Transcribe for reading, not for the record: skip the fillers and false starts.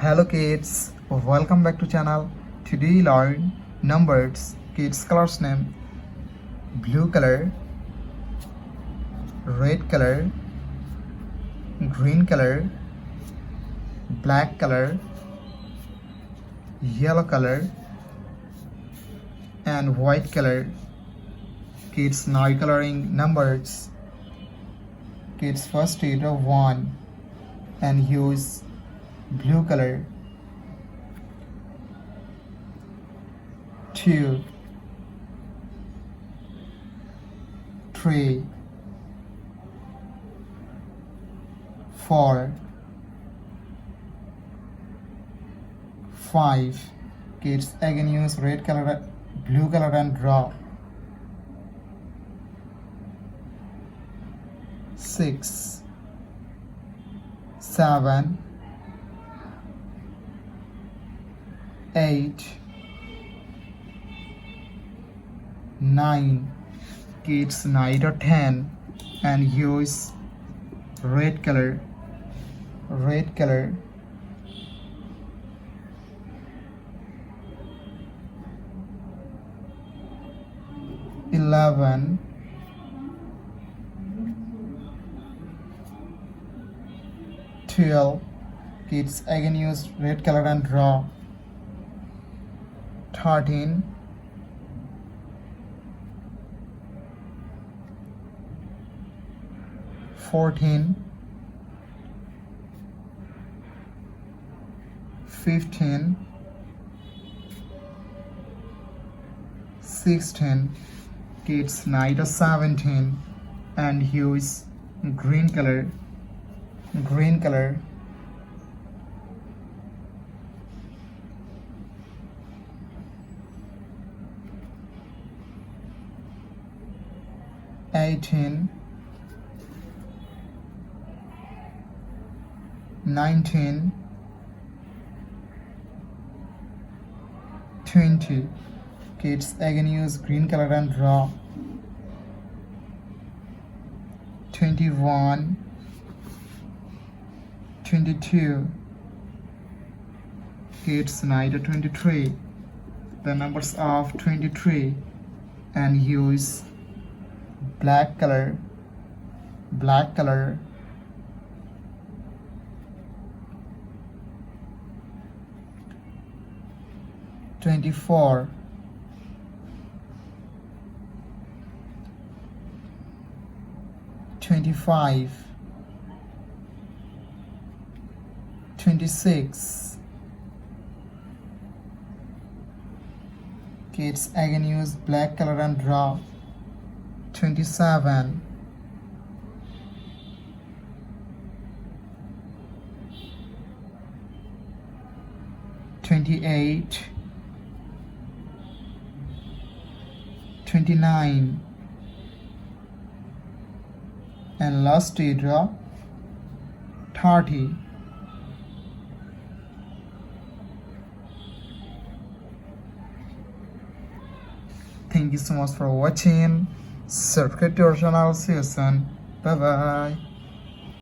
Hello kids, welcome back to channel. Today you learn numbers. Kids colors name blue color, red color, green color, black color, yellow color and white color. Kids now coloring numbers. Kids first read of 1 and use blue color. 2, 3, 4, 5. Kids again use red color, blue color and draw. 6, 7, 8, 9. Kids 9 or 10 and use red color. 11, 12. Kids again use red color and draw. 13, 14, 15, 16. Kids 9 or 17 and use green color. 18, 19, 20. Kids again use green color and draw. 21, 22. Kids 9 to 23. The numbers of 23 and use black color. 24, 25, 26. Kids again use black color and draw. 27, 28, 29 and last draw 30. Thank you so much for watching. Subscribe to our channel. See you soon. Bye bye.